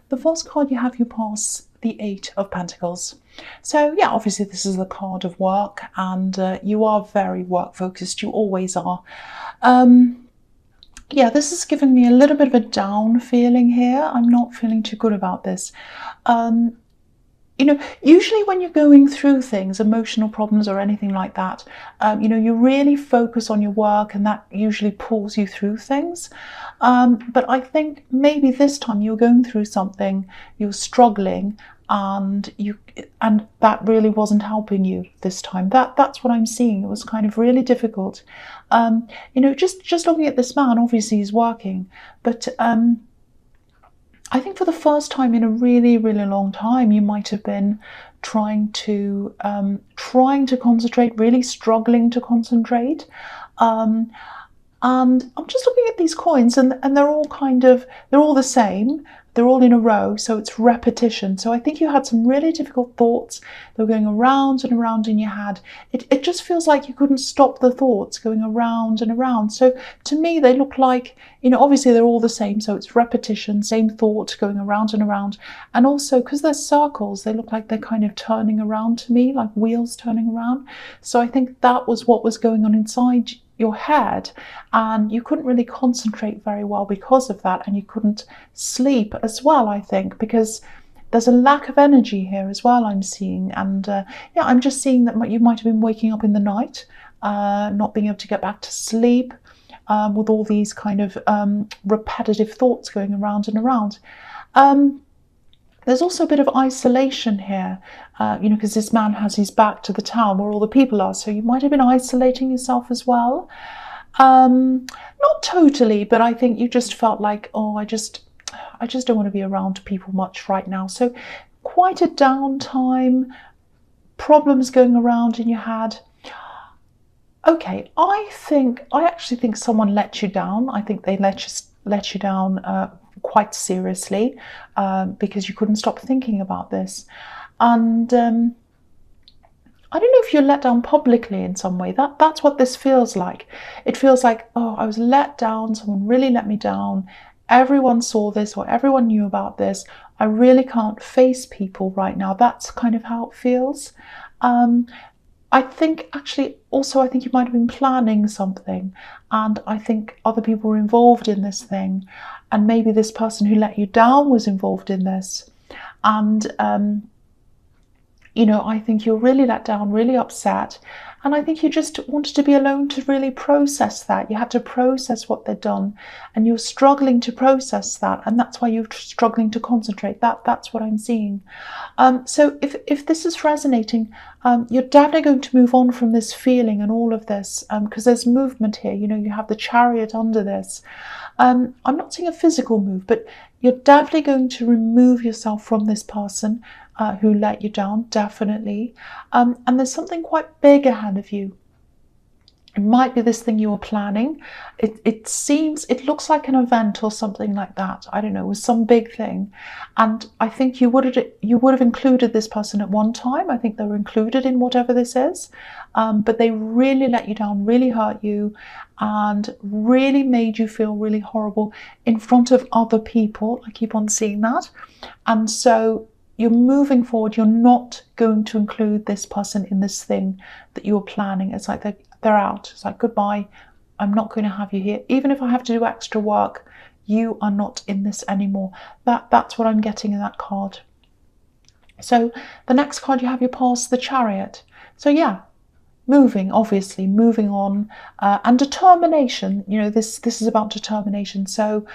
the first card you have, you pass the Eight of Pentacles. So yeah, obviously this is the card of work, and you are very work focused. You always are. Yeah, this is giving me a little bit of a down feeling here. I'm not feeling too good about this. You know, usually when you're going through things, emotional problems or anything like that, you know, you really focus on your work, and that usually pulls you through things. But I think maybe this time you're going through something, you're struggling, and that really wasn't helping you this time. That's what I'm seeing. It was kind of really difficult. You know, just looking at this man, obviously he's working, but I think for the first time in a really, really long time, you might have been trying to concentrate, really struggling to concentrate. And I'm just looking at these coins, and they're all they're all the same. They're all in a row, so it's repetition. So I think you had some really difficult thoughts that were going around and around in your head. It just feels like you couldn't stop the thoughts going around and around. So to me, they look like, you know, obviously they're all the same, so it's repetition, same thought going around and around. And also, because they're circles, they look like they're kind of turning around to me, like wheels turning around. So I think that was what was going on inside your head, and you couldn't really concentrate very well because of that, and you couldn't sleep as well, I think, because there's a lack of energy here as well, I'm seeing. And yeah, I'm just seeing that you might have been waking up in the night, not being able to get back to sleep, with all these kind of repetitive thoughts going around and around. There's also a bit of isolation here, you know, because this man has his back to the town where all the people are. So you might have been isolating yourself as well. Not totally, but I think you just felt like, oh, I just don't want to be around people much right now. So quite a downtime, problems going around in your head. Okay, I actually think someone let you down. I think they let you down quite seriously, because you couldn't stop thinking about this. And I don't know if you're let down publicly in some way. That's what this feels like. It feels like, oh, I was let down, someone really let me down. Everyone saw this, or everyone knew about this. I really can't face people right now. That's kind of how it feels. I think actually also, I think you might have been planning something, and I think other people were involved in this thing, and maybe this person who let you down was involved in this. And you know, I think you're really let down, really upset, and I think you just wanted to be alone to really process that. You had to process what they'd done, and you're struggling to process that, and that's why you're struggling to concentrate. That's what I'm seeing. So if this is resonating, you're definitely going to move on from this feeling and all of this, because there's movement here. You know, you have the Chariot under this. I'm not seeing a physical move, but you're definitely going to remove yourself from this person who let you down, definitely. And there's something quite big ahead of you. It might be this thing you were planning. It looks like an event or something like that. I don't know, it was some big thing. And I think you would have included this person at one time. I think they were included in whatever this is. But they really let you down, really hurt you, and really made you feel really horrible in front of other people. I keep on seeing that. And so you're moving forward. You're not going to include this person in this thing that you're planning. It's like they're out. It's like, goodbye. I'm not going to have you here. Even if I have to do extra work, you are not in this anymore. That's what I'm getting in that card. So the next card you have, you pass the Chariot. So yeah, moving on, and determination. You know, this is about determination. So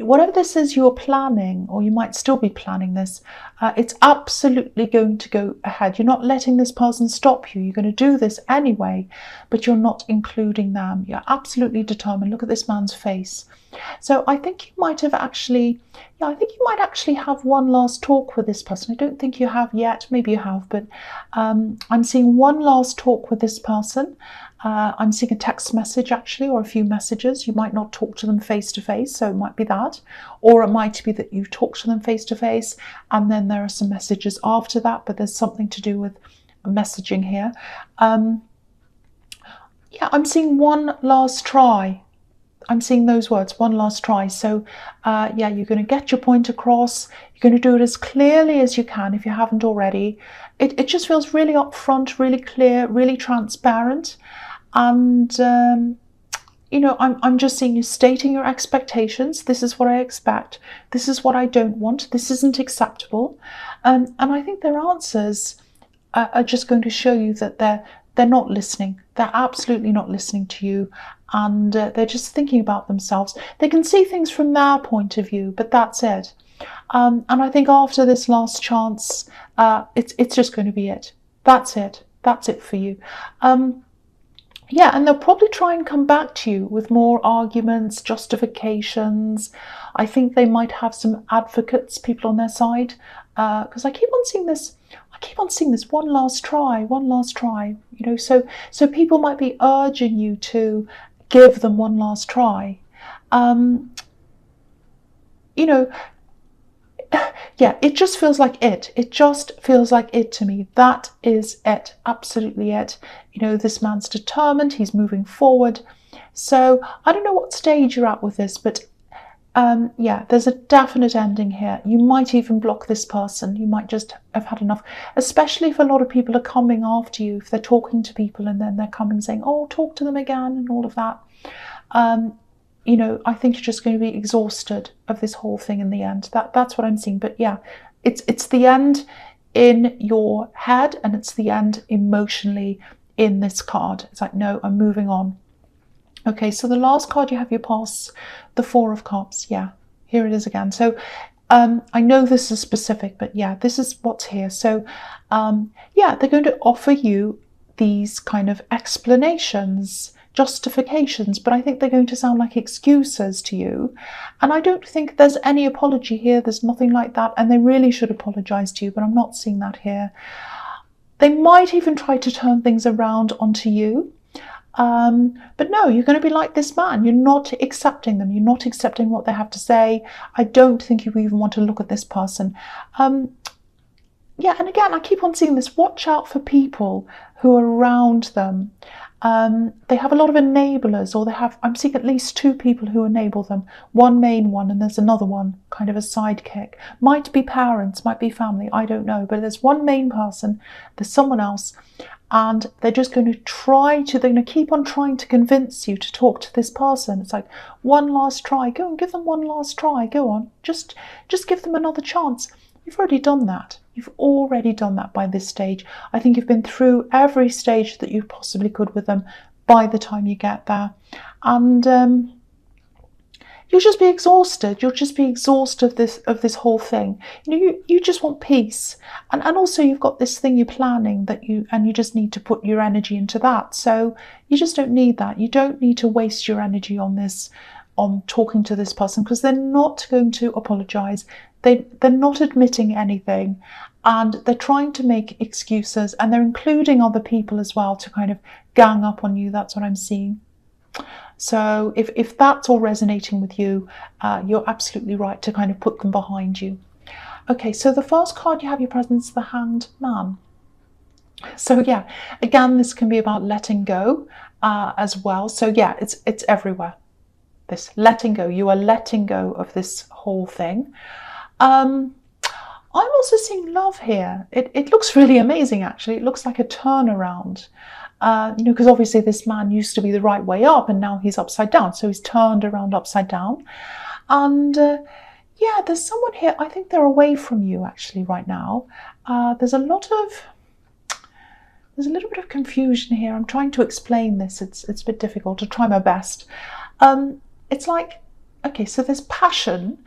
whatever this is you're planning, or you might still be planning this, it's absolutely going to go ahead. You're not letting this person stop you. You're going to do this anyway, but you're not including them. You're absolutely determined. Look at this man's face. So I think you might actually have one last talk with this person. I don't think you have yet. Maybe you have, but I'm seeing one last talk with this person. I'm seeing a text message actually, or a few messages. You might not talk to them face to face, so it might be that. Or it might be that you talk to them face to face, and then there are some messages after that, but there's something to do with messaging here. Yeah, I'm seeing one last try. I'm seeing those words, one last try. So yeah, you're going to get your point across. You're going to do it as clearly as you can if you haven't already. It just feels really upfront, really clear, really transparent. And, you know, I'm just seeing you stating your expectations. This is what I expect. This is what I don't want. This isn't acceptable. And I think their answers are just going to show you that they're not listening. They're absolutely not listening to you. And they're just thinking about themselves. They can see things from their point of view, but that's it. And I think after this last chance, it's just going to be it. That's it. That's it for you. Yeah, and they'll probably try and come back to you with more arguments, justifications. I think they might have some advocates, people on their side, because I keep on seeing this. I keep on seeing this one last try, one last try. You know, so people might be urging you to give them one last try. You know, yeah, it just feels like it. It just feels like it to me. That is it. Absolutely it. You know, this man's determined. He's moving forward. So I don't know what stage you're at with this, but yeah, there's a definite ending here. You might even block this person. You might just have had enough, especially if a lot of people are coming after you, if they're talking to people and then they're coming saying, oh, talk to them again and all of that. You know, I think you're just going to be exhausted of this whole thing in the end. That's what I'm seeing. But yeah, it's the end in your head and it's the end emotionally in this card. It's like, no, I'm moving on. Okay, so the last card you have your pass, the Four of Cups. Yeah, here it is again. So I know this is specific, but yeah, this is what's here. So yeah, they're going to offer you these kind of explanations, justifications, but I think they're going to sound like excuses to you. And I don't think there's any apology here. There's nothing like that. And they really should apologize to you, but I'm not seeing that here. They might even try to turn things around onto you. But no, you're going to be like this man. You're not accepting them. You're not accepting what they have to say. I don't think you even want to look at this person. Yeah, and again, I keep on seeing this. Watch out for people who are around them. They have a lot of enablers, or I'm seeing at least two people who enable them. One main one, and there's another one, kind of a sidekick. Might be parents, might be family, I don't know. But there's one main person, there's someone else, and they're just going to they're going to keep on trying to convince you to talk to this person. It's like, one last try, go and give them one last try, go on. Just give them another chance. You've already done that. You've already done that by this stage. I think you've been through every stage that you possibly could with them by the time you get there. And you'll just be exhausted. You'll just be exhausted of this whole thing. You know, you just want peace. And also you've got this thing you're planning and you just need to put your energy into that. So you just don't need that. You don't need to waste your energy on this, on talking to this person, because they're not going to apologize. They're not admitting anything, and they're trying to make excuses, and they're including other people as well to kind of gang up on you. That's what I'm seeing. So if that's all resonating with you, you're absolutely right to kind of put them behind you. Okay, so the first card you have your presence, the Hanged Man. So yeah, again, this can be about letting go as well. So yeah, it's everywhere. This letting go. You are letting go of this whole thing. I'm also seeing love here. It looks really amazing, actually. It looks like a turnaround. You know, because obviously this man used to be the right way up and now he's upside down. So he's turned around upside down. And yeah, there's someone here. I think they're away from you actually right now. There's a little bit of confusion here. I'm trying to explain this. It's a bit difficult. I'll try my best. It's like, okay, so there's passion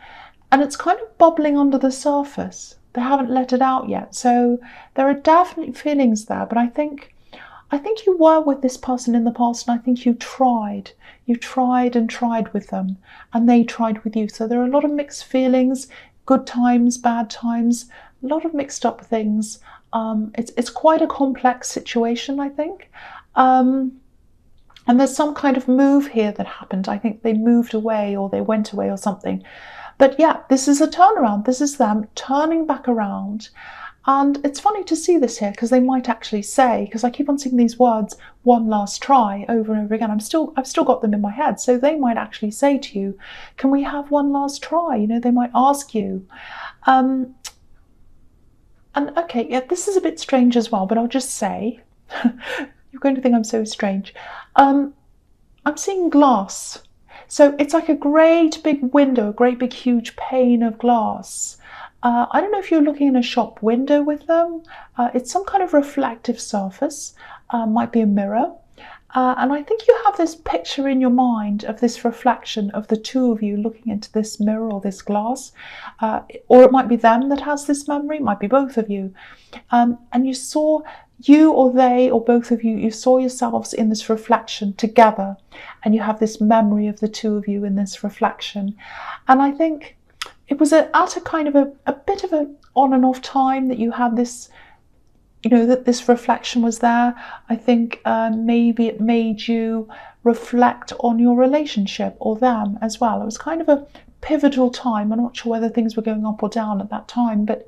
and it's kind of bubbling under the surface. They haven't let it out yet. So there are definitely feelings there, but I think you were with this person in the past, and I think you tried and tried with them, and they tried with you. So there are a lot of mixed feelings, good times, bad times, a lot of mixed up things. It's quite a complex situation, I think. And there's some kind of move here that happened. I think they moved away or they went away or something. But yeah, this is a turnaround. This is them turning back around. And it's funny to see this here because they might actually say, because I keep on seeing these words, one last try, over and over again. I've still got them in my head. So they might actually say to you, can we have one last try? You know, they might ask you. And okay, yeah, this is a bit strange as well, but I'll just say, you're going to think I'm so strange. I'm seeing glass. So it's like a great big window, a great big huge pane of glass. I don't know if you're looking in a shop window with them. It's some kind of reflective surface, might be a mirror. And I think you have this picture in your mind of this reflection of the two of you looking into this mirror or this glass. Or it might be them that has this memory, it might be both of you. And you saw, you or they or both of you, you saw yourselves in this reflection together, and you have this memory of the two of you in this reflection. And I think it was at a kind of a bit of an on and off time that you had this, you know, that this reflection was there. I think maybe it made you reflect on your relationship or them as well. It was kind of a pivotal time. I'm not sure whether things were going up or down at that time, but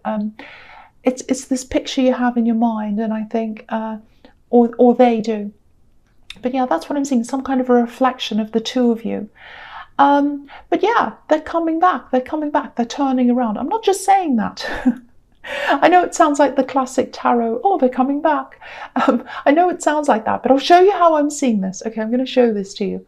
it's this picture you have in your mind, and I think, or they do. But yeah, that's what I'm seeing, some kind of a reflection of the two of you. But yeah, they're coming back, they're turning around. I'm not just saying that. I know it sounds like the classic tarot, oh, they're coming back. I know it sounds like that, but I'll show you how I'm seeing this. Okay, I'm going to show this to you.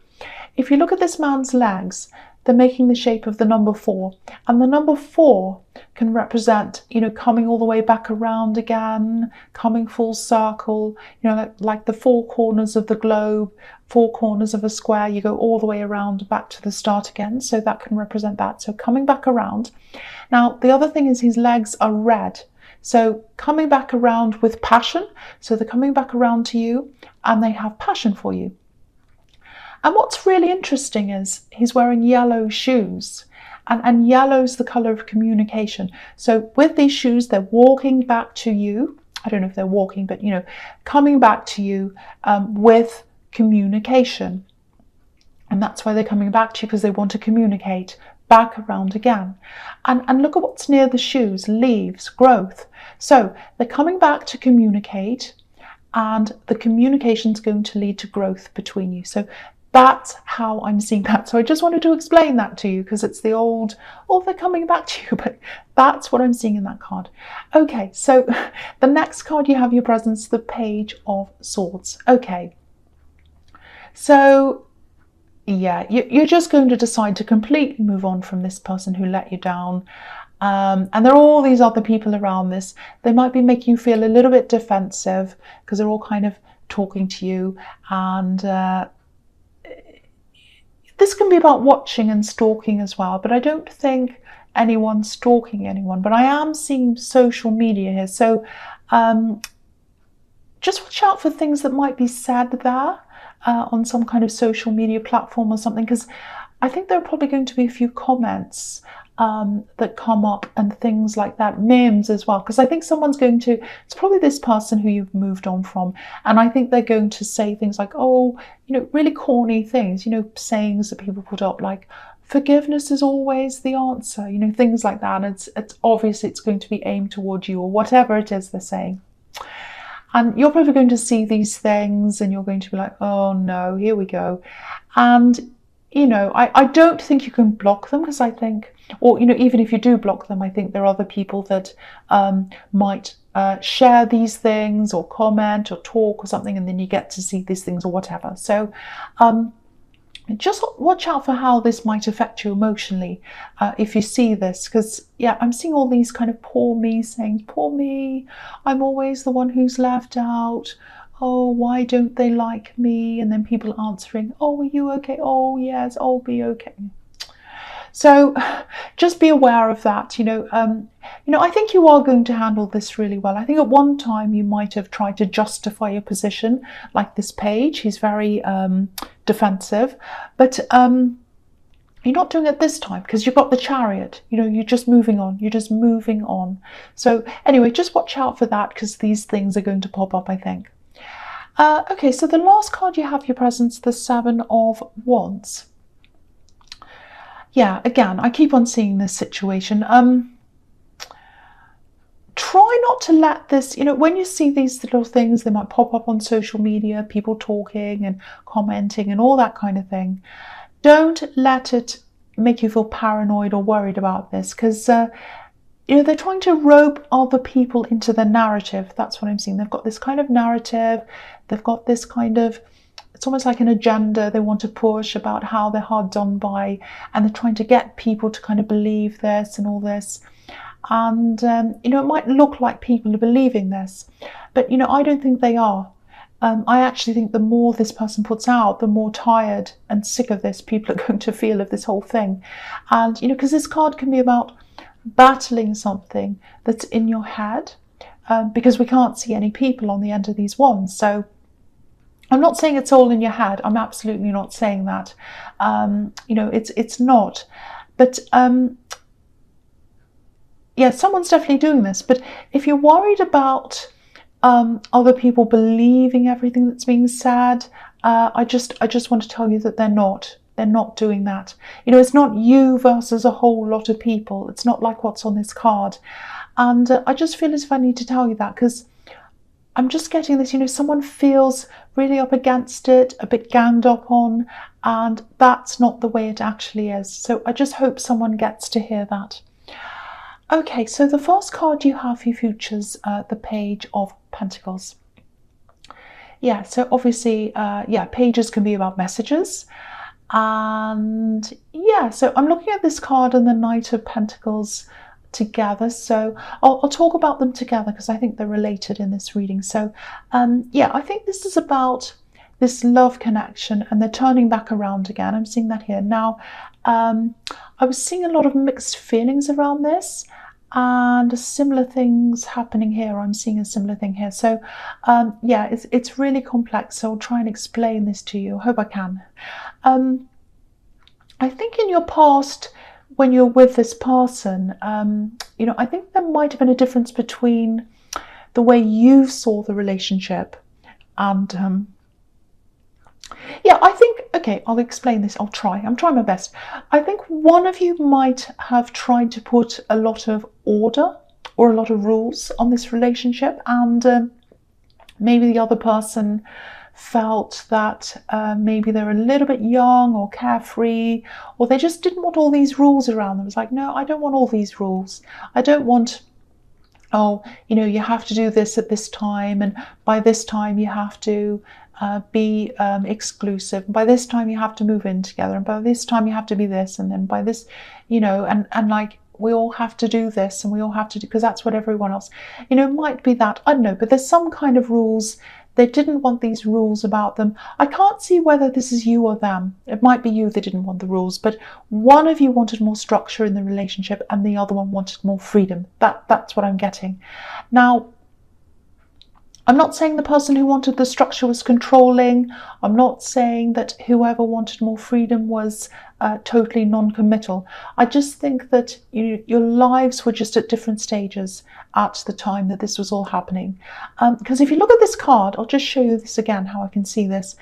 If you look at this man's legs, they're making the shape of the number 4. And the number 4 can represent, you know, coming all the way back around again, coming full circle, you know, like the 4 corners of the globe, 4 corners of a square, you go all the way around back to the start again. So that can represent that. So coming back around. Now, the other thing is his legs are red. So coming back around with passion. So they're coming back around to you and they have passion for you. And what's really interesting is he's wearing yellow shoes, and yellow's the color of communication. So with these shoes, they're walking back to you. I don't know if they're walking, but, you know, coming back to you with communication. And that's why they're coming back to you, because they want to communicate back around again. And look at what's near the shoes, leaves, growth. So they're coming back to communicate, and the communication is going to lead to growth between you. So that's how I'm seeing that. So I just wanted to explain that to you, because it's the old, oh, they're coming back to you, but that's what I'm seeing in that card. Okay, so the next card you have your presence, the Page of Swords. Okay, so yeah, you're just going to decide to completely move on from this person who let you down. And there are all these other people around this. They might be making you feel a little bit defensive because they're all kind of talking to you, and this can be about watching and stalking as well, but I don't think anyone's stalking anyone. But I am seeing social media here, so just watch out for things that might be said there on some kind of social media platform or something, because I think there are probably going to be a few comments that come up and things like that, memes as well, because I think someone's going to, it's probably this person who you've moved on from, and I think they're going to say things like, oh, you know, really corny things, you know, sayings that people put up like, forgiveness is always the answer, you know, things like that. And it's obviously it's going to be aimed towards you, or whatever it is they're saying. And you're probably going to see these things and you're going to be like, oh no, here we go. And, you know, I don't think you can block them, because I think, or, you know, even if you do block them, I think there are other people that might share these things or comment or talk or something, and then you get to see these things or whatever. So just watch out for how this might affect you emotionally if you see this, because yeah, I'm seeing all these kind of poor me saying, poor me, I'm always the one who's left out. Oh, why don't they like me? And then people answering, oh, are you okay? Oh, yes, I'll be okay. So just be aware of that. You know, I think you are going to handle this really well. I think at one time you might have tried to justify your position, like this page. He's very defensive, but you're not doing it this time, because you've got the Chariot. You know, you're just moving on. You're just moving on. So anyway, just watch out for that, because these things are going to pop up, I think. Okay, so the last card you have your presence, the Seven of Wands. Yeah, again, I keep on seeing this situation. try not to let this, when you see these little things, they might pop up on social media, people talking and commenting and all that kind of thing. Don't let it make you feel paranoid or worried about this, because they're trying to rope other people into the narrative. That's what I'm seeing. They've got this kind of narrative. They've got this kind of, it's almost like an agenda they want to push about how they're hard done by, and they're trying to get people to kind of believe this and all this. And, it might look like people are believing this, but, I don't think they are. I actually think the more this person puts out, the more tired and sick of this people are going to feel of this whole thing. And, because this card can be about battling something that's in your head, because we can't see any people on the end of these wands. So I'm not saying it's all in your head. I'm absolutely not saying that. It's not. But yeah, someone's definitely doing this. But if you're worried about other people believing everything that's being said, I just want to tell you that they're not. They're not doing that. It's not you versus a whole lot of people. It's not like what's on this card. And I just feel as if I need to tell you that, because I'm just getting this, someone feels really up against it, a bit ganged up on, and that's not the way it actually is. So I just hope someone gets to hear that. Okay, so the first card you have for your futures, the Page of Pentacles. Yeah, so obviously, pages can be about messages. And yeah, so I'm looking at this card and the Knight of Pentacles together. So I'll talk about them together because I think they're related in this reading. So I think this is about this love connection, and they're turning back around again. I'm seeing that here. Now, I was seeing a lot of mixed feelings around this, and similar things happening here. I'm seeing a similar thing here. So it's really complex. So I'll try and explain this to you. I hope I can. I think in your past, when you're with this person, I think there might have been a difference between the way you saw the relationship and I think, okay, I'll explain this. I'm trying my best. I think one of you might have tried to put a lot of order or a lot of rules on this relationship, and maybe the other person felt that maybe they're a little bit young or carefree, or they just didn't want all these rules around them. It's like, no, I don't want all these rules. I don't want, you have to do this at this time, and by this time you have to be exclusive. By this time you have to move in together, and by this time you have to be this, and then by this, and like we all have to do this, and we all have to do, because that's what everyone else, might be that, I don't know, but there's some kind of rules. They didn't want these rules about them. I can't see whether this is you or them. It might be you that didn't want the rules, but one of you wanted more structure in the relationship and the other one wanted more freedom. That's what I'm getting. Now, I'm not saying the person who wanted the structure was controlling. I'm not saying that whoever wanted more freedom was totally non-committal. I just think that your lives were just at different stages at the time that this was all happening. Because if you look at this card, I'll just show you this again, how I can see this.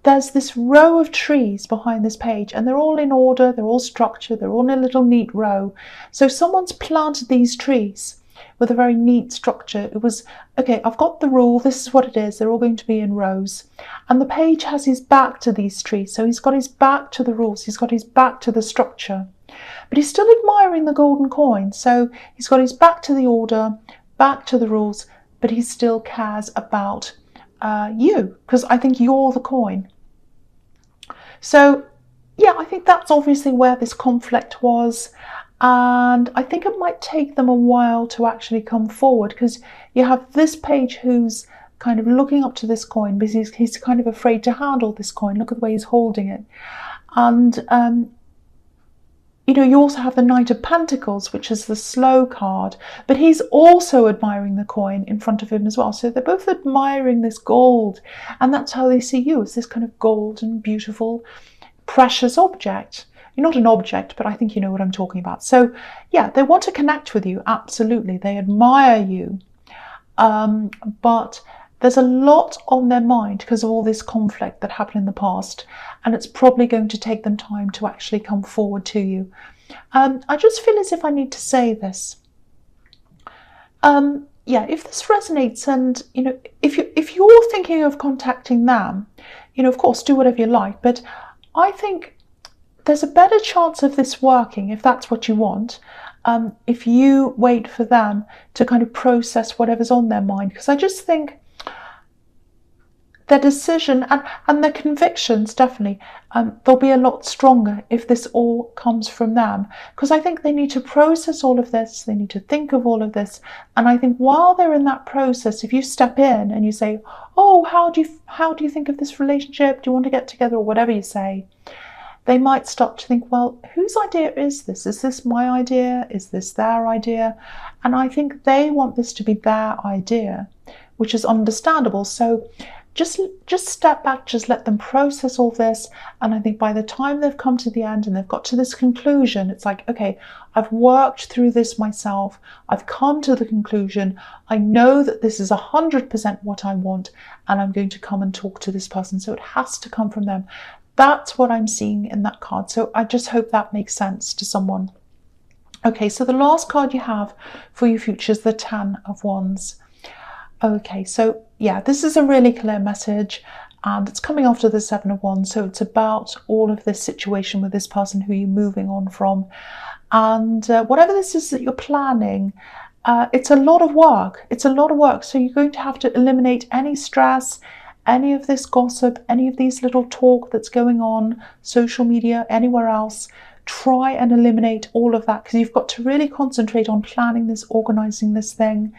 There's this row of trees behind this page, and they're all in order, they're all structured, they're all in a little neat row. So someone's planted these trees with a very neat structure. It was, okay, I've got the rule, this is what it is, they're all going to be in rows. And the page has his back to these trees, so he's got his back to the rules, he's got his back to the structure. But he's still admiring the golden coin, so he's got his back to the order, back to the rules, but he still cares about you, because I think you're the coin. So, yeah, I think that's obviously where this conflict was. And I think it might take them a while to actually come forward, because you have this page who's kind of looking up to this coin, because he's kind of afraid to handle this coin. Look at the way he's holding it. And, you also have the Knight of Pentacles, which is the slow card, but he's also admiring the coin in front of him as well. So they're both admiring this gold, and that's how they see you, as this kind of golden, beautiful, precious object. You're not an object, but I think you know what I'm talking about. So yeah, they want to connect with you, absolutely. They admire you, but there's a lot on their mind because of all this conflict that happened in the past, and it's probably going to take them time to actually come forward to you. I just feel as if I need to say this. Yeah, if this resonates, and if you're thinking of contacting them, of course, do whatever you like. But I think there's a better chance of this working if that's what you want. If you wait for them to kind of process whatever's on their mind, because I just think their decision and their convictions, definitely, they'll be a lot stronger if this all comes from them, because I think they need to process all of this, they need to think of all of this. And I think while they're in that process, if you step in and you say, oh, how do you think of this relationship, do you want to get together, or whatever you say, they might start to think, well, whose idea is this? Is this my idea? Is this their idea? And I think they want this to be their idea, which is understandable. So just step back, just let them process all this. And I think by the time they've come to the end and they've got to this conclusion, it's like, okay, I've worked through this myself. I've come to the conclusion. I know that this is 100% what I want, and I'm going to come and talk to this person. So it has to come from them. That's what I'm seeing in that card. So I just hope that makes sense to someone. Okay, so the last card you have for your future is the Ten of Wands. Okay, so yeah, this is a really clear message, and it's coming after the Seven of Wands. So it's about all of this situation with this person who you're moving on from. And whatever this is that you're planning, it's a lot of work. It's a lot of work. So you're going to have to eliminate any stress, any of this gossip, any of these little talk that's going on, social media, anywhere else. Try and eliminate all of that, because you've got to really concentrate on planning this, organizing this thing.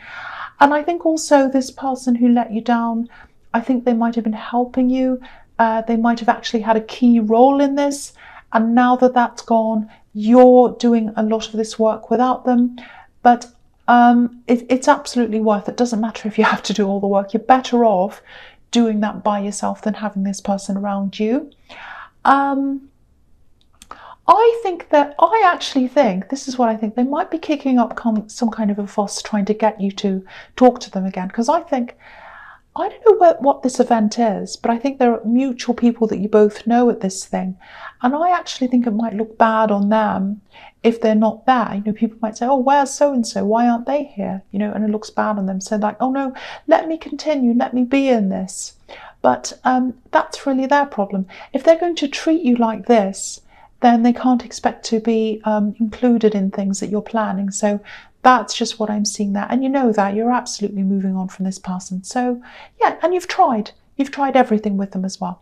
And I think also this person who let you down, I think they might have been helping you. They might have actually had a key role in this. And now that that's gone, you're doing a lot of this work without them. But it's absolutely worth it. It doesn't matter if you have to do all the work. You're better off doing that by yourself than having this person around you. I actually think, this is what I think, they might be kicking up some kind of a fuss trying to get you to talk to them again. Because I don't know what this event is, but I think there are mutual people that you both know at this thing. And I actually think it might look bad on them if they're not there. People might say, oh, where's so-and-so? Why aren't they here? And it looks bad on them. So like, oh no, let me continue, let me be in this. But that's really their problem. If they're going to treat you like this, then they can't expect to be included in things that you're planning. So that's just what I'm seeing there. And you know that you're absolutely moving on from this person. So yeah, and you've tried everything with them as well.